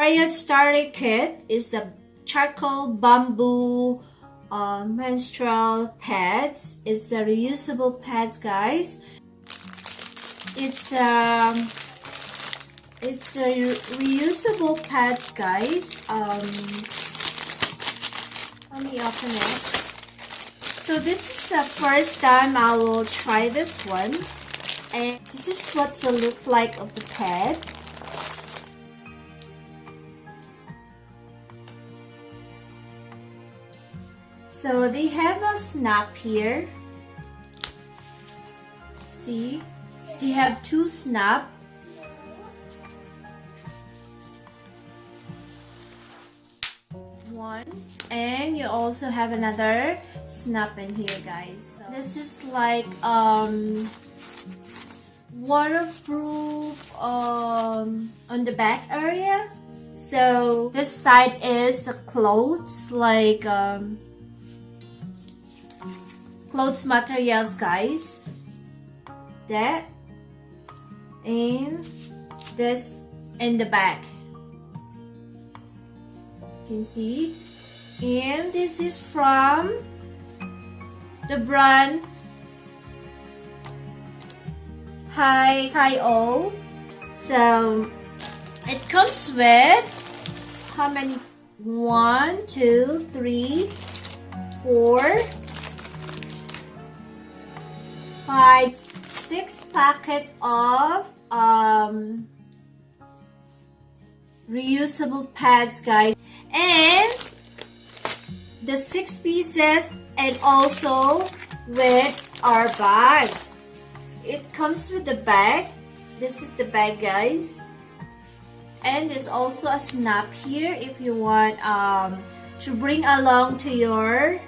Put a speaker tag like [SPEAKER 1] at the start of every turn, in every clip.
[SPEAKER 1] Period starter kit is the charcoal bamboo menstrual pads. It's a reusable pad, guys. It's a reusable pad, guys. Let me open it. So this is the first time I will try this one, and this is what the look like of the pad. So they have a snap here. See, they have two snap. One, and you also have another snap in here, guys. So this is like waterproof on the back area. So this side is clothes, like clothes materials, guys. That, and this in the back, you can see. And this is from the brand Highoh. So it comes with how many? 1, 2, 3, 4, 5, 6 packet of reusable pads, guys, and the 6 pieces, and also with our bag. It comes with the bag. This is the bag, guys, and there's also a snap here if you want to bring along to your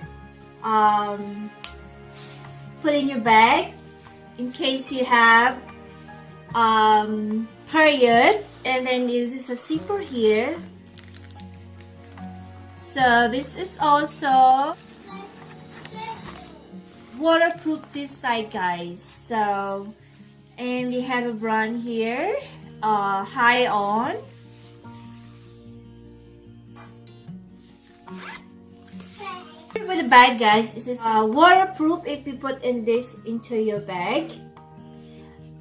[SPEAKER 1] put in your bag in case you have period. And then this is a zipper here. So this is also waterproof this side, guys. So, and we have a brand here, Highoh. With the bag, guys, this is waterproof if you put in this into your bag.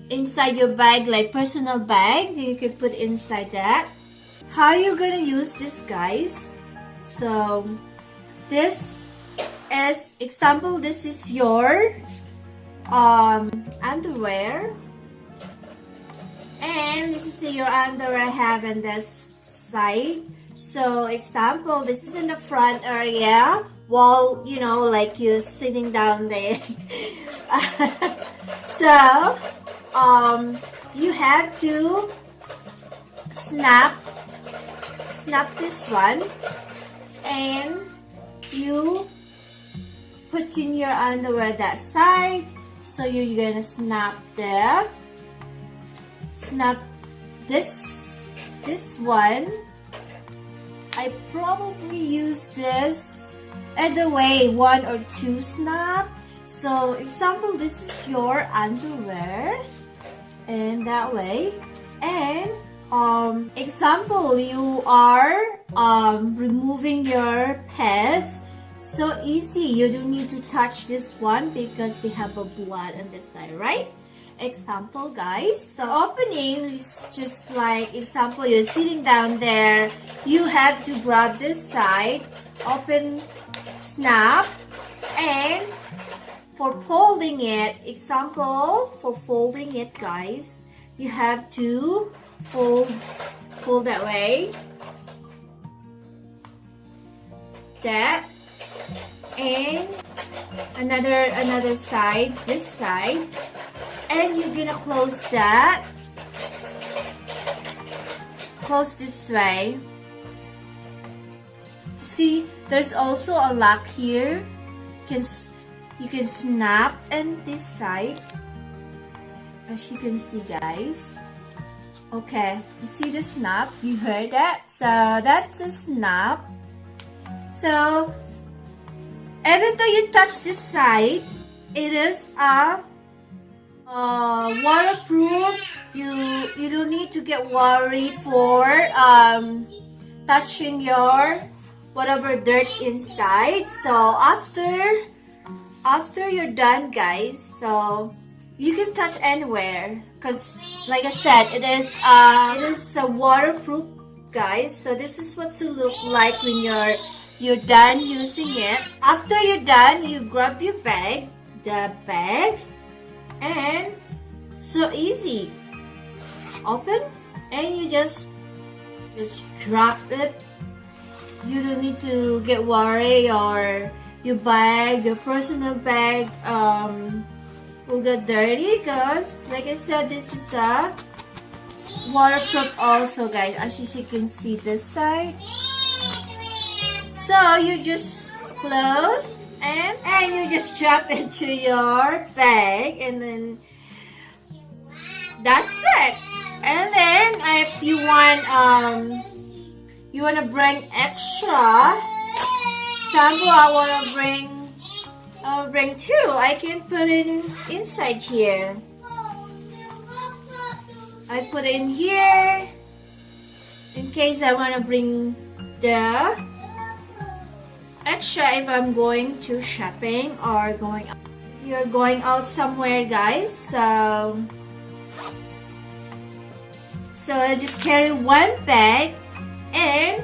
[SPEAKER 1] Inside your bag, like personal bag, you can put inside that. How you gonna use this, guys? So this is example. This is your underwear, and this is your underwear have on this side. So example, this is in the front area. While, you know, like you're sitting down there. So you have to snap this one, and you put in your underwear that side. So you're gonna snap this one. I probably use this either way, 1 or 2 snap. So example, this is your underwear, and that way. And example, you are removing your pads. So easy, you don't need to touch this one because they have a blood on this side, right? Example, guys. So opening is just like example, you're sitting down there, you have to grab this side, open, snap, and for folding it, example, for folding it, guys, you have to fold that way, that, and another side, this side, and you're gonna close that, close this way. See, there's also a lock here. You can snap on this side, as you can see, guys. Okay, you see the snap? You heard that? So that's the snap. So even though you touch this side, it is a waterproof. You don't need to get worried for touching your whatever dirt inside. So after you're done, guys, so you can touch anywhere, because like I said, it is a waterproof, guys. So this is what to look like when you're done using it. After you're done, you grab your bag, and so easy. Open, and you just drop it. You don't need to get worried, or your bag, your personal bag, will get dirty, because like I said, this is a waterproof also, guys, as you can see this side. So you just close and you just drop into your bag, and then that's it. And then if you want to bring extra, sample, I'll bring two. I can put it inside here. I put it in here in case I want to bring the extra if I'm going to shopping or going out. If you're going out somewhere, guys, so I just carry one bag, and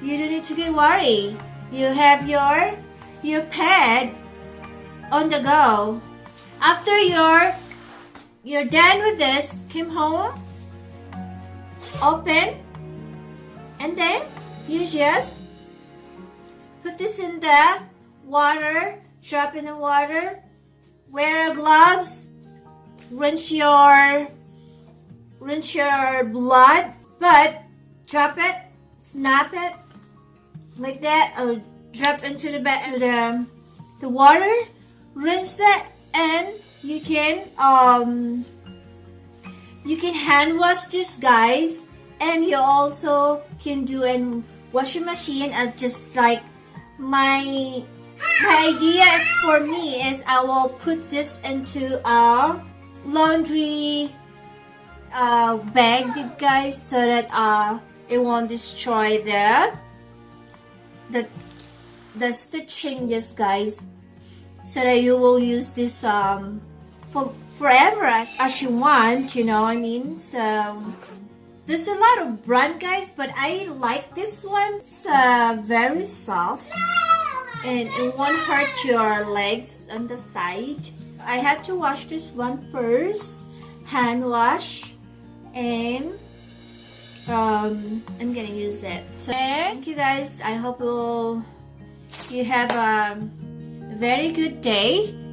[SPEAKER 1] you don't need to get worried. You have your pad on the go. After you're done with this, come home, open, and then you just put this in the water, drop in the water, wear gloves, rinse your blood, but drop it, snap it like that, or drop into the water, rinse it, and you can hand wash this, guys, and you also can do in washing machine. As just like my idea is, for me, is I will put this into a laundry bag, guys, so that it won't destroy the stitching, this, guys, so that you will use this for forever as you want, you know what I mean. So there's a lot of brand, guys, but I like this one. It's very soft, and it won't hurt your legs on the side. I have to wash this one first, hand wash, and I'm gonna use it. So thank you, guys. I hope you have a very good day.